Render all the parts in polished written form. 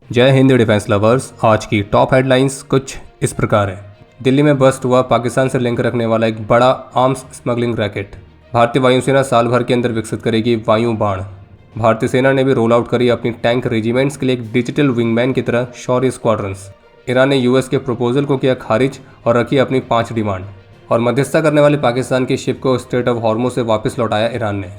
जय Hind defence lovers. आज की टॉप हेडलाइंस कुछ इस प्रकार है। दिल्ली में बस्ट हुआ पाकिस्तान से लिंक रखने वाला एक बड़ा आर्म्स स्मगलिंग रैकेट। भारतीय वायुसेना साल भर के अंदर विकसित करेगी वायु बाण। भारतीय सेना ने भी रोल आउट करी अपनी टैंक रेजिमेंट्स के लिए एक डिजिटल विंगमैन की तरह शौर्य स्क्वाड्रंस। ईरान ने यूएस के प्रपोजल को किया खारिज और रखी अपनी 5 डिमांड। और मध्यस्थता करने वाले पाकिस्तान की शिप को स्ट्रेट ऑफ हॉर्मुज से वापस लौटाया ईरान ने।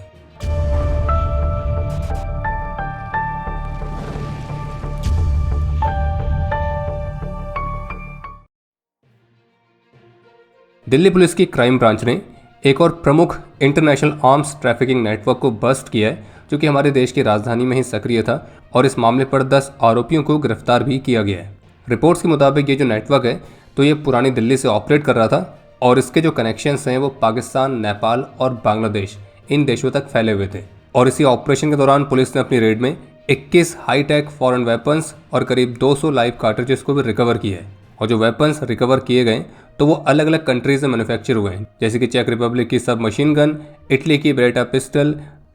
दिल्ली पुलिस की क्राइम ब्रांच ने एक और प्रमुख इंटरनेशनल आर्म्स ट्रैफिकिंग नेटवर्क को बस्ट किया है, जो कि हमारे देश की राजधानी में ही सक्रिय था। और इस मामले पर 10 आरोपियों को गिरफ्तार भी किया गया है। रिपोर्ट्स के मुताबिक ये जो नेटवर्क है तो ये पुरानी दिल्ली से ऑपरेट कर रहा था और इसके जो कनेक्शंस हैं वो पाकिस्तान, नेपाल और बांग्लादेश इन देशों तक फैले हुए थे। और इसी ऑपरेशन के दौरान पुलिस ने अपनी रेड में 21 हाईटेक फॉरेन वेपन्स और करीब 200 लाइव कार्ट्रिजेस को भी रिकवर किया है। और जो वेपन्स रिकवर किए गए तो वो अलग अलग कंट्रीज में मैन्युफैक्चर हुए हैं, जैसे कि चेक रिपब्लिक की सब मशीन गन, इटली की बेरेटा पिस्टल,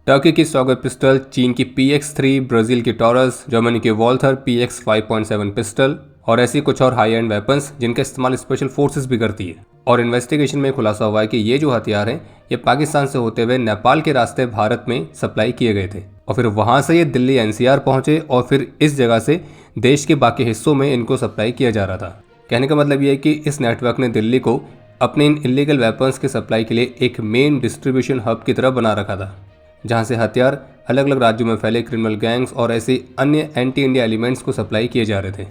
टर्की की सॉगर पिस्टल, चीन की PX-3, ब्राज़ील की टॉरस, जर्मनी की वॉल्थर PX 5.7 पिस्टल और ऐसी कुछ और हाई एंड वेपन्स जिनका इस्तेमाल स्पेशल फोर्सेस भी करती है। और इन्वेस्टिगेशन में खुलासा हुआ है कि ये जो हथियार हैं ये पाकिस्तान से होते हुए नेपाल के रास्ते भारत में सप्लाई किए गए थे और फिर वहाँ से ये दिल्ली NCR पहुँचे और फिर इस जगह से देश के बाकी हिस्सों में इनको सप्लाई किया जा रहा था। कहने का मतलब ये है कि इस नेटवर्क ने दिल्ली को अपने इन इलीगल वेपन्स की सप्लाई के लिए एक मेन डिस्ट्रीब्यूशन हब की तरह बना रखा था, जहां से हथियार अलग अलग राज्यों में फैले क्रिमिनल गैंग्स और ऐसे अन्य एंटी इंडिया एलिमेंट्स को सप्लाई किए जा रहे थे।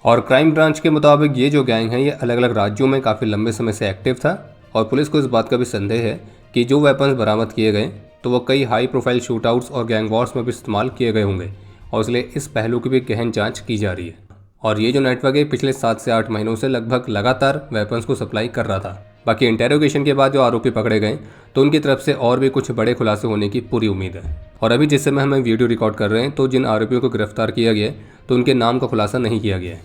और क्राइम ब्रांच के मुताबिक ये जो गैंग है ये अलग अलग राज्यों में काफ़ी लंबे समय से एक्टिव था और पुलिस को इस बात का भी संदेह है कि जो वेपन्स बरामद किए गए तो वो कई हाई प्रोफाइल शूटआउट्स और गैंग वॉर्स में भी इस्तेमाल किए गए होंगे और इसलिए इस पहलू की भी गहन जाँच की जा रही है। और ये जो नेटवर्क है पिछले 7 से 8 महीनों से लगभग लगातार वेपन्स को सप्लाई कर रहा था। बाकी इंटेरोगेशन के बाद जो आरोपी पकड़े गए तो उनकी तरफ से और भी कुछ बड़े खुलासे होने की पूरी उम्मीद है। और अभी जिस समय हम वीडियो रिकॉर्ड कर रहे हैं तो जिन आरोपियों को गिरफ्तार किया गया तो उनके नाम का खुलासा नहीं किया गया है।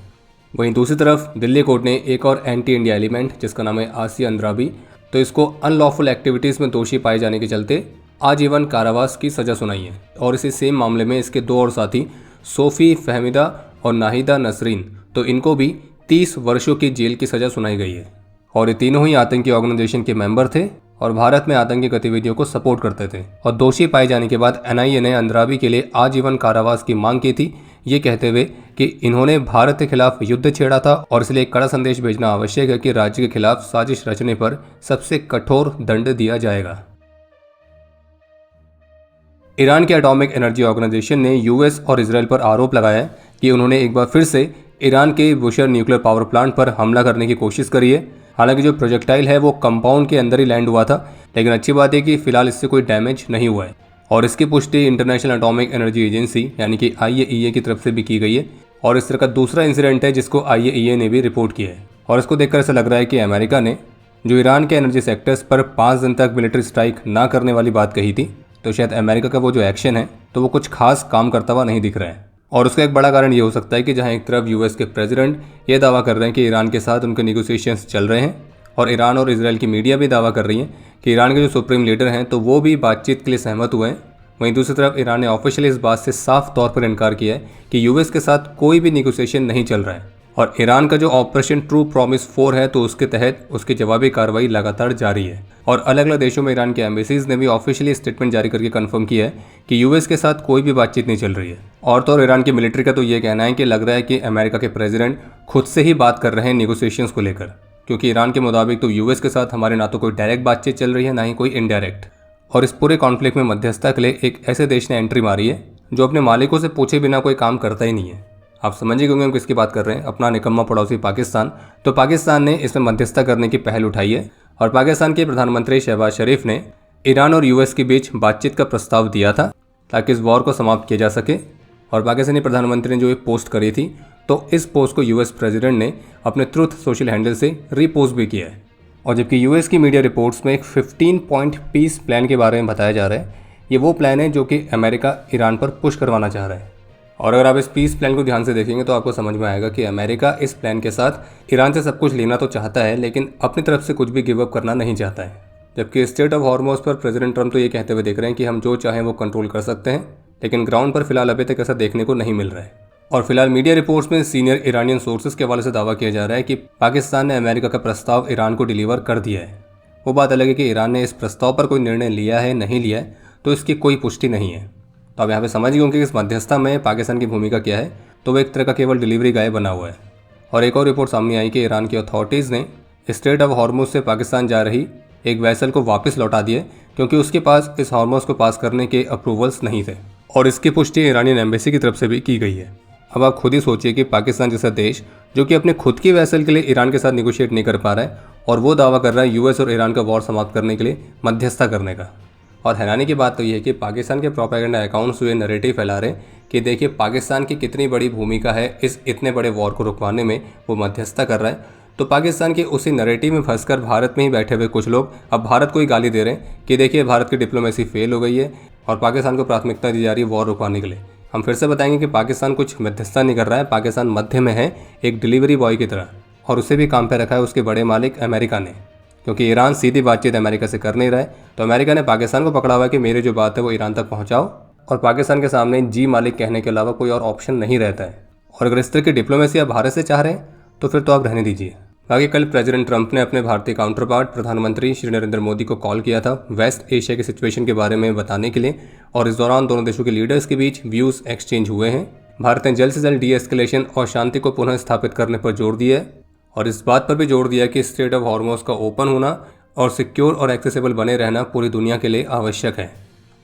वहीं दूसरी तरफ दिल्ली कोर्ट ने एक और एंटी इंडिया एलिमेंट जिसका नाम है आसिया अंद्राबी, तो इसको अनलॉफुल एक्टिविटीज़ में दोषी पाए जाने के चलते आजीवन कारावास की सज़ा सुनाई है। और इसी सेम मामले में इसके 2 और साथी सोफ़ी फहमिदा और नाहिदा नसरीन, तो इनको भी 30 वर्षों की जेल की सज़ा सुनाई गई है। और ये तीनों ही आतंकी ऑर्गेनाइजेशन के मेंबर थे और भारत में आतंकी गतिविधियों को सपोर्ट करते थे। और दोषी पाए जाने के बाद NIA ने अंद्राबी के लिए आजीवन कारावास की मांग की थी, ये कहते हुए कि इन्होंने भारत के खिलाफ युद्ध छेड़ा था और इसलिए एक कड़ा संदेश भेजना आवश्यक है कि राज्य के खिलाफ साजिश रचने पर सबसे कठोर दंड दिया जाएगा। ईरान के एटॉमिक एनर्जी ऑर्गेनाइजेशन ने US और इजराइल पर आरोप लगाया है कि उन्होंने एक बार फिर से ईरान के बुशर न्यूक्लियर पावर प्लांट पर हमला करने की कोशिश करी है। हालांकि जो प्रोजेक्टाइल है वो कंपाउंड के अंदर ही लैंड हुआ था, लेकिन अच्छी बात है कि फिलहाल इससे कोई डैमेज नहीं हुआ है। और इसकी पुष्टि इंटरनेशनल एटॉमिक एनर्जी एजेंसी यानी कि IAEA की तरफ से भी की गई है। और इस तरह का दूसरा इंसिडेंट है जिसको IAEA ने भी रिपोर्ट किया है। और इसको देखकर ऐसा लग रहा है कि अमेरिका ने जो ईरान के एनर्जी सेक्टर्स पर 5 दिन तक मिलिट्री स्ट्राइक ना करने वाली बात कही थी, तो शायद अमेरिका का वो जो एक्शन है तो वो कुछ खास काम करता हुआ नहीं दिख रहा है। और उसका एक बड़ा कारण ये हो सकता है कि जहां एक तरफ US के प्रेसिडेंट ये दावा कर रहे हैं कि ईरान के साथ उनके नेगोशिएशंस चल रहे हैं और ईरान और इजराइल की मीडिया भी दावा कर रही है कि ईरान के जो सुप्रीम लीडर हैं तो वो भी बातचीत के लिए सहमत हुए हैं, वहीं दूसरी तरफ ईरान ने ऑफिशियली इस बात से साफ तौर पर इनकार किया है कि US के साथ कोई भी नेगोशिएशन नहीं चल रहा है। और ईरान का जो ऑपरेशन ट्रू प्रॉमिस 4 है तो उसके तहत उसकी जवाबी कार्रवाई लगातार जारी है। और अलग अलग देशों में ईरान के एम्बेसीज ने भी ऑफिशियली स्टेटमेंट जारी करके कंफर्म किया है कि US के साथ कोई भी बातचीत नहीं चल रही है। और तो और ईरान की मिलिट्री का तो ये कहना है कि लग रहा है कि अमेरिका के प्रेसिडेंट खुद से ही बात कर रहे हैं नेगोशिएशंस को लेकर, क्योंकि ईरान के मुताबिक तो US के साथ हमारे ना तो कोई डायरेक्ट बातचीत चल रही है ना ही कोई इनडायरेक्ट। और इस पूरे कॉन्फ्लिक्ट में मध्यस्थता के लिए एक ऐसे देश ने एंट्री मारी है जो अपने मालिकों से पूछे बिना कोई काम करता ही नहीं है। आप समझिए क्योंकि हम किसकी बात कर रहे हैं, अपना निकम्मा पड़ोसी पाकिस्तान। तो पाकिस्तान ने इसमें मध्यस्थता करने की पहल उठाई है और पाकिस्तान के प्रधानमंत्री शहबाज शरीफ ने ईरान और US के बीच बातचीत का प्रस्ताव दिया था ताकि इस वॉर को समाप्त किया जा सके। और पाकिस्तानी प्रधानमंत्री ने जो ये पोस्ट करी थी तो इस पोस्ट को US प्रेसिडेंट ने अपने ट्रुथ सोशल हैंडल से रीपोस्ट भी किया है। और जबकि US की मीडिया रिपोर्ट्स में एक 15 पॉइंट पीस प्लान के बारे में बताया जा रहा है, ये वो प्लान है जो कि अमेरिका ईरान पर पुश करवाना चाह रहा है। और अगर आप इस पीस प्लान को ध्यान से देखेंगे तो आपको समझ में आएगा कि अमेरिका इस प्लान के साथ ईरान से सब कुछ लेना तो चाहता है लेकिन अपनी तरफ से कुछ भी गिव अप करना नहीं चाहता है। जबकि स्ट्रेट ऑफ हॉर्मुज पर प्रेसिडेंट ट्रंप तो ये कहते हुए दिख रहे हैं कि हम जो चाहें वो कंट्रोल कर सकते हैं, लेकिन ग्राउंड पर फिलहाल अभी तक ऐसा देखने को नहीं मिल रहा है। और फिलहाल मीडिया रिपोर्ट्स में सीनियर ईरानियन सोर्सेज के हवाले से दावा किया जा रहा है कि पाकिस्तान ने अमेरिका का प्रस्ताव ईरान को डिलीवर कर दिया है। वो बात अलग है कि ईरान ने इस प्रस्ताव पर कोई निर्णय लिया है नहीं लिया है, तो इसकी कोई पुष्टि नहीं है। तो अब यहाँ पे समझ गए होंगे कि इस मध्यस्थता में पाकिस्तान की भूमिका क्या है। तो वो एक तरह का केवल डिलीवरी गाय बना हुआ है। और एक और रिपोर्ट सामने आई कि ईरान की अथॉरिटीज़ ने स्ट्रेट ऑफ हॉर्मुज से पाकिस्तान जा रही एक वैसल को वापस लौटा दिया, क्योंकि उसके पास इस हॉर्मुज को पास करने के अप्रूवल्स नहीं थे। और इसकी पुष्टि ईरानियन एम्बेसी की तरफ से भी की गई है। अब आप खुद ही सोचिए कि पाकिस्तान जैसा देश जो कि अपने खुद की वैसल के लिए ईरान के साथ निगोशिएट नहीं कर पा रहा है, और वो दावा कर रहा है यूएस और ईरान का वॉर समाप्त करने के लिए मध्यस्थता करने का। और हैरानी की बात तो ये है कि पाकिस्तान के प्रोपेगेंडा अकाउंट्स हुए नैरेटिव फैला रहे कि देखिए पाकिस्तान की कितनी बड़ी भूमिका है इस इतने बड़े वॉर को रुकवाने में, वो मध्यस्थता कर रहा है। तो पाकिस्तान के उसी नैरेटिव में फंसकर भारत में ही बैठे हुए कुछ लोग अब भारत को ही गाली दे रहे हैं कि देखिए भारत की डिप्लोमेसी फेल हो गई है और पाकिस्तान को प्राथमिकता दी जा रही है वॉर रुकवाने के लिए। हम फिर से बताएंगे कि पाकिस्तान कुछ मध्यस्थता नहीं कर रहा है, पाकिस्तान मध्य में है एक डिलीवरी बॉय की तरह, और उसे भी काम पे रखा है उसके बड़े मालिक अमेरिका ने, क्योंकि ईरान सीधी बातचीत अमेरिका से कर नहीं रहा है। तो अमेरिका ने पाकिस्तान को पकड़ा हुआ है कि मेरी जो बात है वो ईरान तक पहुंचाओ, और पाकिस्तान के सामने जी मालिक कहने के अलावा कोई और ऑप्शन नहीं रहता है। और अगर इस तरह की डिप्लोमेसी आप भारत से चाह रहे हैं तो फिर तो आप रहने दीजिए। बाकी कल प्रेसिडेंट ट्रंप ने अपने भारतीय काउंटर पार्ट प्रधानमंत्री श्री नरेंद्र मोदी को कॉल किया था वेस्ट एशिया की सिचुएशन के बारे में बताने के लिए, और इस दौरान दोनों देशों के लीडर्स के बीच व्यूज एक्सचेंज हुए हैं। भारत ने जल्द से जल्द डीएस्केलेशन और शांति को पुनः स्थापित करने पर जोर दिया है, और इस बात पर भी जोर दिया कि स्ट्रेट ऑफ हॉर्मुज का ओपन होना और सिक्योर और एक्सेसिबल बने रहना पूरी दुनिया के लिए आवश्यक है।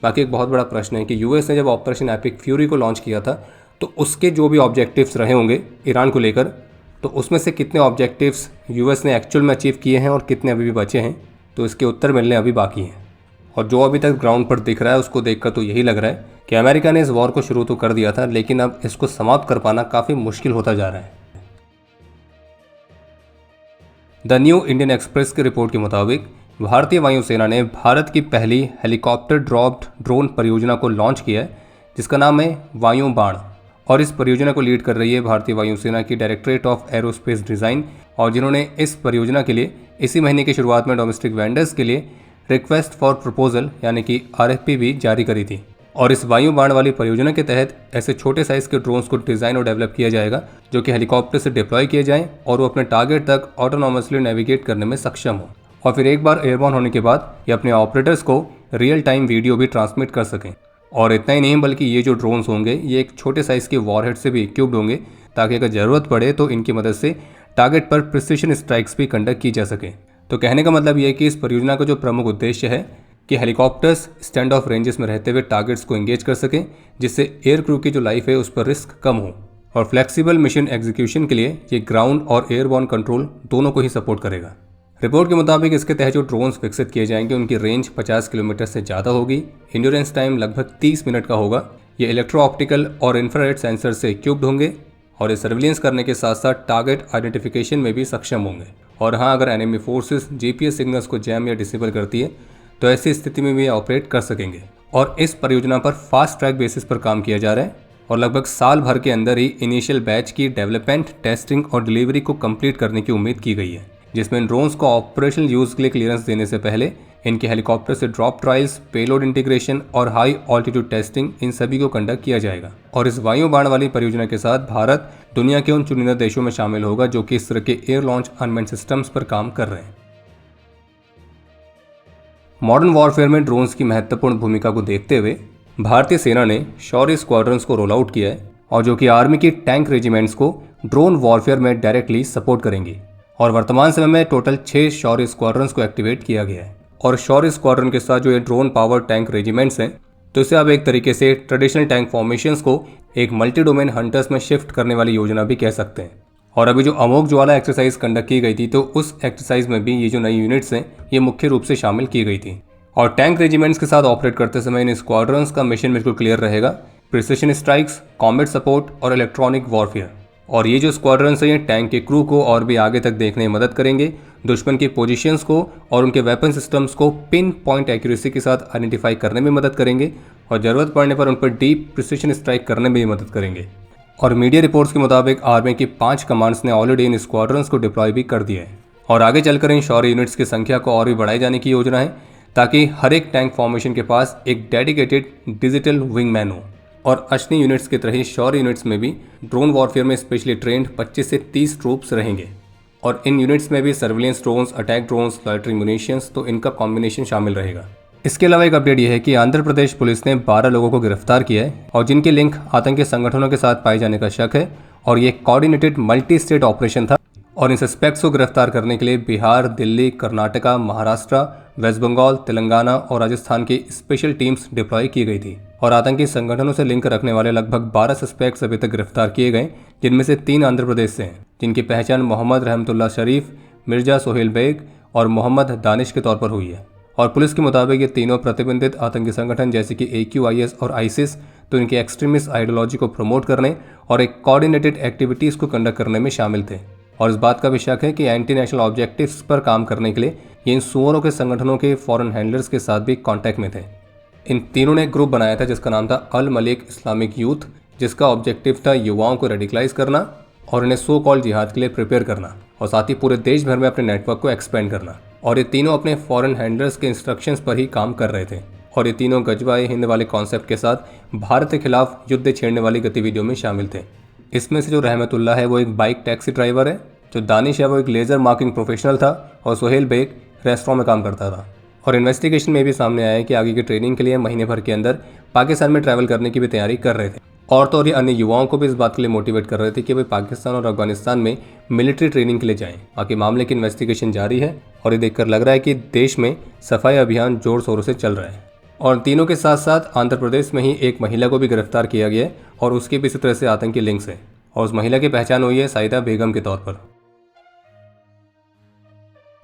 बाकी एक बहुत बड़ा प्रश्न है कि यूएस ने जब ऑपरेशन एपिक फ्यूरी को लॉन्च किया था तो उसके जो भी ऑब्जेक्टिव्स रहे होंगे ईरान को लेकर, तो उसमें से कितने ऑब्जेक्टिव्स यूएस ने एक्चुअल में अचीव किए हैं और कितने अभी भी बचे हैं, तो इसके उत्तर मिलने अभी बाकी हैं। और जो अभी तक ग्राउंड पर दिख रहा है उसको देखकर तो यही लग रहा है कि अमेरिका ने इस वॉर को शुरू तो कर दिया था, लेकिन अब इसको समाप्त कर पाना काफ़ी मुश्किल होता जा रहा है। द न्यू इंडियन एक्सप्रेस की रिपोर्ट के मुताबिक भारतीय वायुसेना ने भारत की पहली हेलीकॉप्टर ड्रॉप्ड ड्रोन परियोजना को लॉन्च किया है, जिसका नाम है वायु बाण। और इस परियोजना को लीड कर रही है भारतीय वायुसेना की डायरेक्टरेट ऑफ एरोस्पेस डिज़ाइन, और जिन्होंने इस परियोजना के लिए इसी महीने की शुरुआत में डोमेस्टिक वेंडर्स के लिए रिक्वेस्ट फॉर प्रपोजल यानी कि आरएफपी भी जारी करी थी। और इस वायु बाण वाली परियोजना के तहत ऐसे छोटे साइज के ड्रोन्स को डिज़ाइन और डेवलप किया जाएगा जो कि हेलीकॉप्टर से डिप्लॉय किए जाएं और वो अपने टारगेट तक ऑटोनॉमसली नेविगेट करने में सक्षम हो, और फिर एक बार एयरबॉर्न होने के बाद ये अपने ऑपरेटर्स को रियल टाइम वीडियो भी ट्रांसमिट कर सकें। और इतना ही नहीं बल्कि ये जो ड्रोन्स होंगे ये एक छोटे साइज़ के वॉरहेड से भी इक्विप्ड होंगे, ताकि अगर ज़रूरत पड़े तो इनकी मदद से टारगेट पर प्रिसिशन स्ट्राइक्स भी कंडक्ट की जा सके। तो कहने का मतलब ये है कि इस परियोजना का जो प्रमुख उद्देश्य है कि हेलीकॉप्टर्स स्टैंड ऑफ रेंजेस में रहते हुए टारगेट्स को एंगेज कर सकें, जिससे एयर क्रू की जो लाइफ है उस पर रिस्क कम हो। और फ्लेक्सिबल मिशन एग्जीक्यूशन के लिए ये ग्राउंड और एयरबॉर्न कंट्रोल दोनों को ही सपोर्ट करेगा। रिपोर्ट के मुताबिक इसके तहत जो ड्रोन्स विकसित किए जाएंगे उनकी रेंज 50 किलोमीटर से ज़्यादा होगी, इंड्योरेंस टाइम लगभग 30 मिनट का होगा। ये इलेक्ट्रो ऑप्टिकल और इंफ्रारेड सेंसर से इक्विप्ड होंगे, और ये सर्विलेंस करने के साथ साथ टारगेट आइडेंटिफिकेशन में भी सक्षम होंगे। और हाँ, अगर एनिमी फोर्सेस जीपीएस सिग्नल्स को जैम या डिसेबल करती है तो ऐसी स्थिति में भी ऑपरेट कर सकेंगे। और इस परियोजना पर फास्ट ट्रैक बेसिस पर काम किया जा रहा है, और लगभग साल भर के अंदर ही इनिशियल बैच की डेवलपमेंट, टेस्टिंग और डिलीवरी को कंप्लीट करने की उम्मीद की गई है, जिसमें ड्रोन्स को ऑपरेशनल यूज के लिए क्लियरेंस देने से पहले इनके हेलीकॉप्टर से ड्रॉप ट्रायल्स, पेलोड इंटीग्रेशन और हाई ऑल्टीट्यूड टेस्टिंग इन सभी को कंडक्ट किया जाएगा। और इस वायु बाण वाली परियोजना के साथ भारत दुनिया के उन चुनिंदा देशों में शामिल होगा जो कि इस तरह के एयर लॉन्च अनमैन्ड सिस्टम्स पर काम कर रहे हैं। मॉडर्न वॉरफेयर में ड्रोन्स की महत्वपूर्ण भूमिका को देखते हुए भारतीय सेना ने शौर्य स्क्वाड्रंस को रोल आउट किया है, और जो कि आर्मी की टैंक रेजिमेंट्स को ड्रोन वॉरफेयर में डायरेक्टली सपोर्ट करेंगी। और वर्तमान समय में टोटल 6 शौर्य स्क्वाड्रंस को एक्टिवेट किया गया है। और शौर्य स्क्वाड्रन के साथ जो ये ड्रोन पावर टैंक रेजिमेंट्स हैं, तो इसे आप एक तरीके से ट्रेडिशनल टैंक फॉर्मेशंस को एक मल्टी डोमेन हंटर्स में शिफ्ट करने वाली योजना भी कह सकते हैं। और अभी जो अमोघ ज्वाला एक्सरसाइज कंडक्ट की गई थी, तो उस एक्सरसाइज में भी ये जो नई यूनिट्स हैं ये मुख्य रूप से शामिल की गई थी। और टैंक रेजिमेंट्स के साथ ऑपरेट करते समय इन स्क्वाड्रंस का मिशन बिल्कुल क्लियर रहेगा, प्रिसिशन स्ट्राइक्स, कॉम्बैट सपोर्ट और इलेक्ट्रॉनिक वॉरफेयर। और ये जो स्क्वाड्रंस हैं ये टैंक के क्रू को और भी आगे तक देखने में मदद करेंगे, दुश्मन की पोजीशंस को और उनके वेपन सिस्टम्स को पिन पॉइंट एक्यूरेसी के साथ आइडेंटिफाई करने में मदद करेंगे, और ज़रूरत पड़ने पर उन पर डीप प्रिसिशन स्ट्राइक करने में भी मदद करेंगे। और मीडिया रिपोर्ट्स के मुताबिक आर्मी की 5 कमांड्स ने ऑलरेडी इन स्क्वाड्रंस को डिप्लॉय भी कर दिया है, और आगे चलकर इन शौर्य यूनिट्स की संख्या को और भी बढ़ाए जाने की योजना है, ताकि हर एक टैंक फॉर्मेशन के पास एक डेडिकेटेड डिजिटल विंगमैन हो, और अश्नि यूनिट्स की तरह शौर्य यूनिट्स में भी ड्रोन वॉरफेयर में स्पेशली ट्रेंड 25 से 30 ट्रूप्स रहेंगे। और इन यूनिट्स में भी surveillance drones, attack drones, loitering munitions, तो इनका कॉम्बिनेशन शामिल रहेगा। इसके अलावा एक अपडेट यह है कि आंध्र प्रदेश पुलिस ने 12 लोगों को गिरफ्तार किया है और जिनके लिंक आतंकी संगठनों के साथ पाए जाने का शक है और ये कोऑर्डिनेटेड मल्टी स्टेट ऑपरेशन था। और इन सस्पेक्ट्स को गिरफ्तार करने के लिए बिहार, दिल्ली, कर्नाटका, महाराष्ट्र, वेस्ट बंगाल, तेलंगाना और राजस्थान की स्पेशल टीम्स डिप्लॉय की गई थी। और आतंकी संगठनों से लिंक रखने वाले लगभग 12 सस्पेक्ट्स अभी तक गिरफ्तार किए गए, जिनमें से 3 आंध्र प्रदेश से हैं, जिनकी पहचान मोहम्मद रहमतुल्लाह शरीफ, मिर्जा सोहेल बेग और मोहम्मद दानिश के तौर पर हुई है। और पुलिस के मुताबिक ये तीनों प्रतिबंधित आतंकी संगठन जैसे कि AQIS और आईसिस तो इनकी एक्सट्रीमिस्ट आइडियोलॉजी को प्रमोट करने और एक कोऑर्डिनेटेड एक्टिविटीज़ को कंडक्ट करने में शामिल थे। और इस बात का भी शक है कि एंटी नेशनल ऑब्जेक्टिव्स पर काम करने के लिए ये इन सुअरों के संगठनों के फॉरेन हैंडलर्स के साथ भी कांटेक्ट में थे। इन तीनों ने एक ग्रुप बनाया था जिसका नाम था अल मलिक इस्लामिक यूथ, जिसका ऑब्जेक्टिव था युवाओं को रेडिकलाइज करना और इन्हें सो कॉल्ड जिहाद के लिए प्रिपेयर करना और साथ ही पूरे देश भर में अपने नेटवर्क को एक्सपेंड करना। और ये तीनों अपने फॉरेन हैंडलर्स के इंस्ट्रक्शंस पर ही काम कर रहे थे और ये तीनों गजवा-ए हिंद वाले कॉन्सेप्ट के साथ भारत के खिलाफ युद्ध छेड़ने वाली गतिविधियों में शामिल थे। इसमें से जो रहमतुल्लाह है वो एक बाइक टैक्सी ड्राइवर है, जो दानिश है वो एक लेज़र मार्किंग प्रोफेशनल था और सोहेल बेग रेस्टोरेंट में काम करता था। और इन्वेस्टिगेशन में भी सामने आया है कि आगे की ट्रेनिंग के लिए महीने भर के अंदर पाकिस्तान में ट्रैवल करने की भी तैयारी कर रहे थे। और तो और ये अन्य युवाओं को भी इस बात के लिए मोटिवेट कर रहे थे कि वे पाकिस्तान और अफगानिस्तान में मिलिट्री ट्रेनिंग के लिए जाएं। बाकी मामले की इन्वेस्टिगेशन जारी है और ये देखकर लग रहा है कि देश में सफाई अभियान जोर शोरों से चल रहा है। और तीनों के साथ साथ आंध्र प्रदेश में ही एक महिला को भी गिरफ्तार किया गया है और उसके भी इसी तरह से आतंकी लिंक्स हैं और उस महिला की पहचान हुई है साइदा बेगम के तौर पर।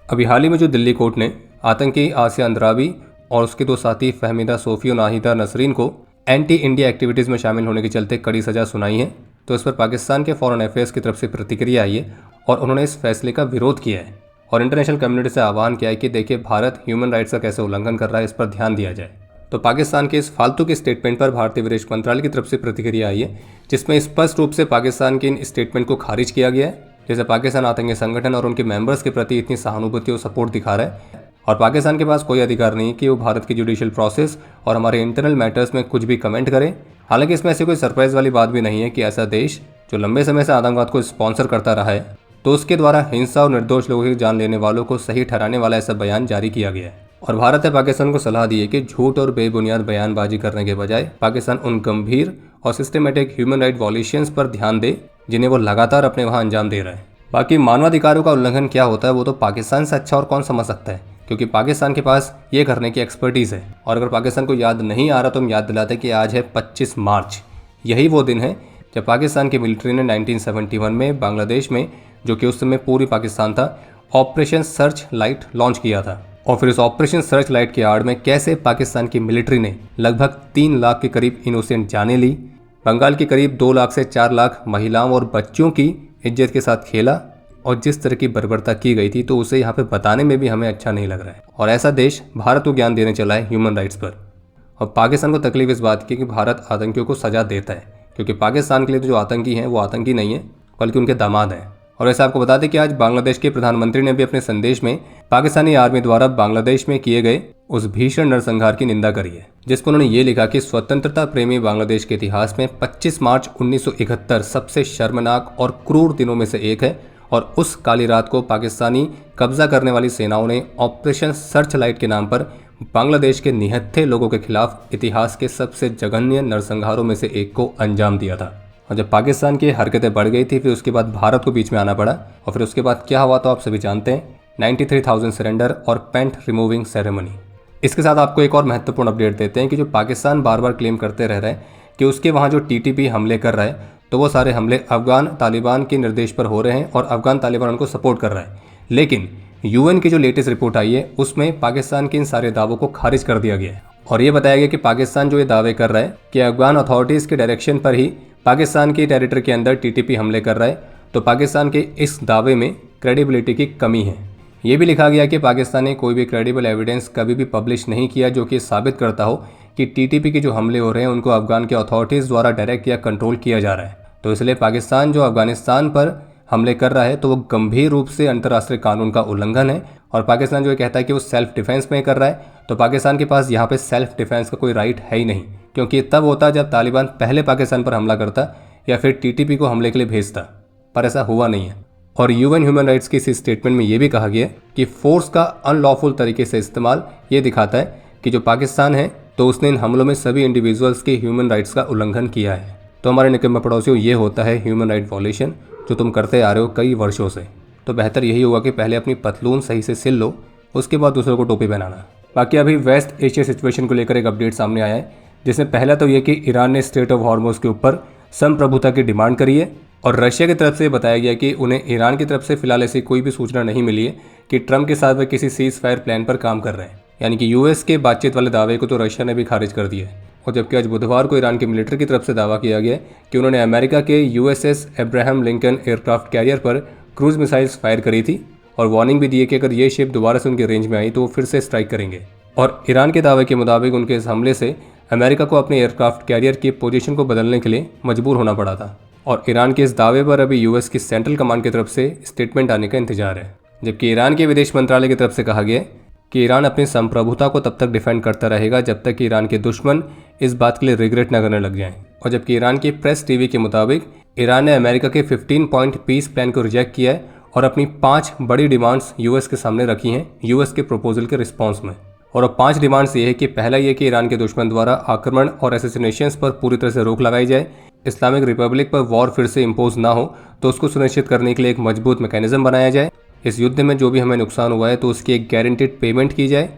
अभी हाल ही में जो दिल्ली कोर्ट ने आतंकी आसिया अंद्राबी और उसके 2 साथी फहमीदा सोफी और नाहिदा नसरीन को एंटी इंडिया एक्टिविटीज़ में शामिल होने के चलते कड़ी सज़ा सुनाई है, तो इस पर पाकिस्तान के फॉरेन अफेयर्स की तरफ से प्रतिक्रिया आई है और उन्होंने इस फैसले का विरोध किया है और इंटरनेशनल कम्युनिटी से आह्वान किया है कि देखिए भारत ह्यूमन राइट्स का कैसे उल्लंघन कर रहा है, इस पर ध्यान दिया जाए। तो पाकिस्तान के इस फालतू के स्टेटमेंट पर भारतीय विदेश मंत्रालय की तरफ से प्रतिक्रिया आई है, जिसमें स्पष्ट रूप से पाकिस्तान के इन स्टेटमेंट को खारिज किया गया है। जैसे पाकिस्तान आतंकी संगठन और उनके मेंबर्स के प्रति इतनी सहानुभूति और सपोर्ट दिखा रहा है और पाकिस्तान के पास कोई अधिकार नहीं कि वो भारत की जुडिशियल प्रोसेस और हमारे इंटरनल मैटर्स में कुछ भी कमेंट करे। हालांकि इसमें ऐसी कोई सरप्राइज वाली बात भी नहीं है कि ऐसा देश जो लंबे समय से आतंकवाद को स्पॉन्सर करता रहा है, तो उसके द्वारा हिंसा और निर्दोष लोगों की जान लेने वालों को सही ठहराने वाला ऐसा बयान जारी किया गया है। और भारत ने पाकिस्तान को सलाह दी है कि झूठ और बेबुनियाद बयानबाजी करने के बजाय पाकिस्तान उन गंभीर और सिस्टमेटिक ह्यूमन राइट वॉलेशंस पर ध्यान दे जिन्हें वो लगातार अपने वहाँ अंजाम दे रहा है। बाकी मानवाधिकारों का उल्लंघन क्या होता है वो तो पाकिस्तान से अच्छा और कौन समझ सकता है, क्योंकि पाकिस्तान के पास ये करने की एक्सपर्टीज़ है। और अगर पाकिस्तान को याद नहीं आ रहा तो हम याद दिलाते हैं कि आज है 25 मार्च। यही वो दिन है जब पाकिस्तान की मिलिट्री ने 1971 में बांग्लादेश में, जो कि उस समय पूरी पाकिस्तान था, ऑपरेशन सर्च लाइट लॉन्च किया था। और फिर इस ऑपरेशन सर्च लाइट की आड़ में कैसे पाकिस्तान की मिलिट्री ने लगभग 3 लाख के करीब इनोसेंट जानें ली, बंगाल की करीब 2 लाख से 4 लाख महिलाओं और बच्चों की इज्जत के साथ खेला और जिस तरह की बर्बरता की गई थी, तो उसे यहाँ पे बताने में भी हमें अच्छा नहीं लग रहा है। और ऐसा देश भारत को ज्ञान देने चला है ह्यूमन राइट्स पर। और पाकिस्तान को तकलीफ इस बात की कि भारत आतंकियों को सजा देता है, क्योंकि पाकिस्तान के लिए तो जो आतंकी हैं वो आतंकी नहीं है बल्कि उनके दामाद हैं। और ऐसा आपको बता दें कि आज बांग्लादेश के प्रधानमंत्री ने भी अपने संदेश में पाकिस्तानी आर्मी द्वारा बांग्लादेश में किए गए उस भीषण नरसंहार की निंदा करी है, जिस पर उन्होंने ये लिखा कि स्वतंत्रता प्रेमी बांग्लादेश के इतिहास में 25 मार्च 1971 सबसे शर्मनाक और क्रूर दिनों में से एक है और उस काली रात को पाकिस्तानी कब्जा करने वाली सेनाओं ने ऑपरेशन सर्च लाइट के नाम पर बांग्लादेश के निहत्थे लोगों के खिलाफ इतिहास के सबसे जघन्य नरसंहारों में से एक को अंजाम दिया था। और जब पाकिस्तान की हरकतें बढ़ गई थी, फिर उसके बाद भारत को बीच में आना पड़ा और फिर उसके बाद क्या हुआ तो आप सभी जानते हैं, 93,000 सरेंडर और पेंट रिमूविंग सेरेमनी। इसके साथ आपको एक और महत्वपूर्ण अपडेट देते हैं कि जो पाकिस्तान बार बार क्लेम करते रह रहे हैं कि उसके वहाँ जो TTP हमले कर रहा है, तो वो सारे हमले अफगान तालिबान के निर्देश पर हो रहे हैं और अफगान तालिबान उनको सपोर्ट कर रहा है। लेकिन UN की जो लेटेस्ट रिपोर्ट आई है उसमें पाकिस्तान के इन सारे दावों को खारिज कर दिया गया है और ये बताया गया कि पाकिस्तान जो ये दावे कर रहा है कि अफगान अथॉरिटीज़ के डायरेक्शन पर ही पाकिस्तान की टेरिटरी के अंदर TTP हमले कर रहा है, तो पाकिस्तान के इस दावे में क्रेडिबिलिटी की कमी है। ये भी लिखा गया कि पाकिस्तान ने कोई भी क्रेडिबल एविडेंस कभी भी पब्लिश नहीं किया जो कि साबित करता हो कि TTP के जो हमले हो रहे हैं उनको अफगान के अथॉरिटीज़ द्वारा डायरेक्ट या कंट्रोल किया जा रहा है। तो इसलिए पाकिस्तान जो अफगानिस्तान पर हमले कर रहा है तो वो गंभीर रूप से अंतर्राष्ट्रीय कानून का उल्लंघन है। और पाकिस्तान जो ये कहता है कि वो सेल्फ डिफेंस में कर रहा है, तो पाकिस्तान के पास यहाँ पे सेल्फ डिफेंस का कोई राइट है ही नहीं, क्योंकि तब होता जब तालिबान पहले पाकिस्तान पर हमला करता या फिर टीटीपी को हमले के लिए भेजता, पर ऐसा हुआ नहीं है। और यूएन ह्यूमन राइट्स की इस स्टेटमेंट में ये भी कहा गया कि फोर्स का अनलॉफुल तरीके से इस्तेमाल ये दिखाता है कि जो पाकिस्तान है तो उसने इन हमलों में सभी इंडिविजुअल्स के ह्यूमन राइट्स का उल्लंघन किया है। तो हमारे निकम्मे पड़ोसियों, ये होता है ह्यूमन राइट वॉलेशन जो तुम करते आ रहे हो कई वर्षों से। तो बेहतर यही होगा कि पहले अपनी पतलून सही से सिल लो, उसके बाद दूसरों को टोपी पहनाना। बाकी अभी वेस्ट एशिया सिचुएशन को लेकर एक अपडेट सामने आया है, जिसमें पहला तो ये कि ईरान ने स्ट्रेट ऑफ हॉर्मुज़ के ऊपर संप्रभुता की डिमांड करी है, और रशिया की तरफ से बताया गया कि उन्हें ईरान की तरफ से फिलहाल ऐसी कोई भी सूचना नहीं मिली है कि ट्रंप के साथ वे किसी सीज फायर प्लान पर काम कर रहे हैं। यानी कि यूएस के बातचीत वाले दावे को तो रशिया ने भी खारिज कर दिया है। और जबकि आज बुधवार को ईरान की मिलिट्री की तरफ से दावा किया गया कि उन्होंने अमेरिका के USS Abraham Lincoln aircraft carrier पर क्रूज मिसाइल्स फायर करी थी, और वार्निंग भी दी है कि अगर ये शिप दोबारा से उनके रेंज में आई तो वो फिर से स्ट्राइक करेंगे। और ईरान के दावे के मुताबिक उनके इस हमले से अमेरिका को अपने एयरक्राफ्ट कैरियर की पोजीशन को बदलने के लिए मजबूर होना पड़ा था। और ईरान के इस दावे पर अभी यूएस की सेंट्रल कमांड की तरफ से स्टेटमेंट आने का इंतजार है। जबकि ईरान के विदेश मंत्रालय की तरफ से कहा गया कि ईरान अपनी संप्रभुता को तब तक डिफेंड करता रहेगा जब तक कि ईरान के दुश्मन इस बात के लिए रिग्रेट न करने लग जाएं। और जबकि ईरान की प्रेस टीवी के मुताबिक ईरान ने अमेरिका के 15 पॉइंट पीस प्लान को रिजेक्ट किया है और अपनी 5 बड़ी डिमांड्स यूएस के सामने रखी हैं यूएस के प्रपोजल के रिस्पॉन्स में। और अब 5 डिमांड्स ये है कि पहला ये कि ईरान के दुश्मन द्वारा आक्रमण और एसेसिनेशंस पर पूरी तरह से रोक लगाई जाए, इस्लामिक रिपब्लिक पर वॉर फिर से इम्पोज ना हो तो उसको सुनिश्चित करने के लिए एक मजबूत मैकेनिज्म बनाया जाए, इस युद्ध में जो भी हमें नुकसान हुआ है तो उसकी एक गारंटीड पेमेंट की जाए,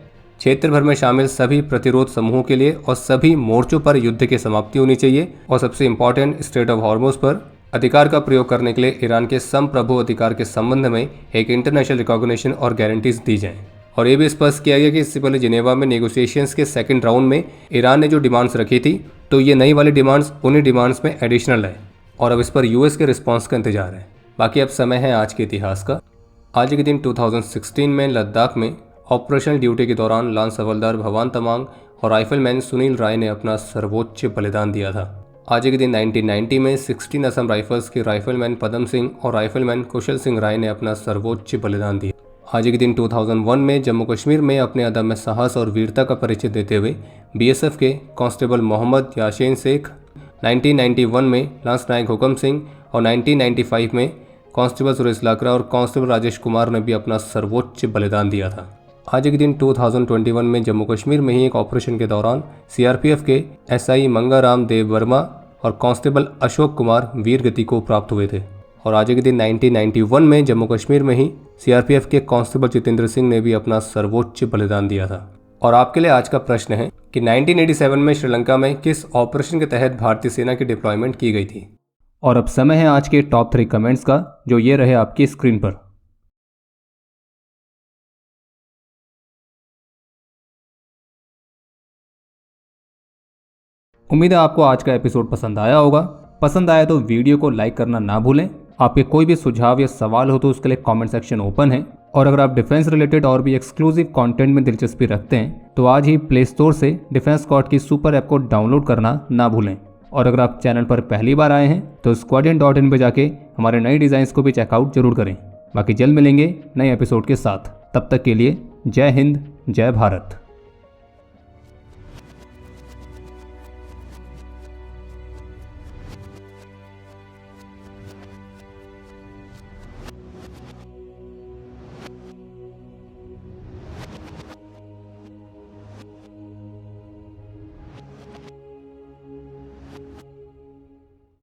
क्षेत्र भर में शामिल सभी प्रतिरोध समूहों के लिए और सभी मोर्चों पर युद्ध की समाप्ति होनी चाहिए, और सबसे इंपॉर्टेंट स्ट्रेट ऑफ हॉर्मुज़ पर अधिकार का प्रयोग करने के लिए ईरान के संप्रभु अधिकार के संबंध में एक इंटरनेशनल रिकॉग्निशन और गारंटीज दी जाएं। और ये भी स्पष्ट किया गया कि इससे पहले जिनेवा में नेगोशिएशंस के सेकंड राउंड में ईरान ने जो डिमांड्स रखी थी तो ये नई वाली डिमांड्स उन्हीं डिमांड्स में एडिशनल है, और अब इस पर यूएस के रिस्पॉन्स का इंतजार है। बाकी अब समय है आज के इतिहास का। आज के दिन 2016 में लद्दाख में ऑपरेशनल ड्यूटी के दौरान लांस हवलदार भवान तमांग और राइफलमैन सुनील राय ने अपना सर्वोच्च बलिदान दिया था। आज के दिन 1990 में 16 असम राइफल्स के राइफलमैन पदम सिंह और राइफलमैन कुशल सिंह राय ने अपना सर्वोच्च बलिदान दिया। आज के दिन 2001 में जम्मू कश्मीर में अपने अदम्य साहस और वीरता का परिचय देते हुए बीएसएफ के कांस्टेबल मोहम्मद याशीन शेख, 1991 में लांस नायक हुकम सिंह और 1995 में कांस्टेबल सुरेश लाकरा और कांस्टेबल राजेश कुमार ने भी अपना सर्वोच्च बलिदान दिया था। आज के दिन 2021 में जम्मू कश्मीर में ही एक ऑपरेशन के दौरान सीआरपीएफ के एसआई मंगाराम देव वर्मा और कांस्टेबल अशोक कुमार वीर गति को प्राप्त हुए थे। और आज के दिन 1991 में जम्मू कश्मीर में ही सीआरपीएफ के कांस्टेबल जितेंद्र सिंह ने भी अपना सर्वोच्च बलिदान दिया था। और आपके लिए आज का प्रश्न है कि 1987 में श्रीलंका में किस ऑपरेशन के तहत भारतीय सेना की डिप्लॉयमेंट की गई थी। और अब समय है आज के टॉप 3 कमेंट्स का, जो ये रहे आपकी स्क्रीन पर। उम्मीद है आपको आज का एपिसोड पसंद आया होगा। पसंद आया तो वीडियो को लाइक करना ना भूलें। आपके कोई भी सुझाव या सवाल हो तो उसके लिए कमेंट सेक्शन ओपन है। और अगर आप डिफेंस रिलेटेड और भी एक्सक्लूसिव कंटेंट में दिलचस्पी रखते हैं तो आज ही प्ले स्टोर से डिफेंस स्क्वाड की सुपर ऐप को डाउनलोड करना ना भूलें। और अगर आप चैनल पर पहली बार आए हैं तो squadron.in पे जाके हमारे नए डिज़ाइंस को भी चेकआउट जरूर करें। बाकी जल्द मिलेंगे नए एपिसोड के साथ, तब तक के लिए जय हिंद, जय भारत।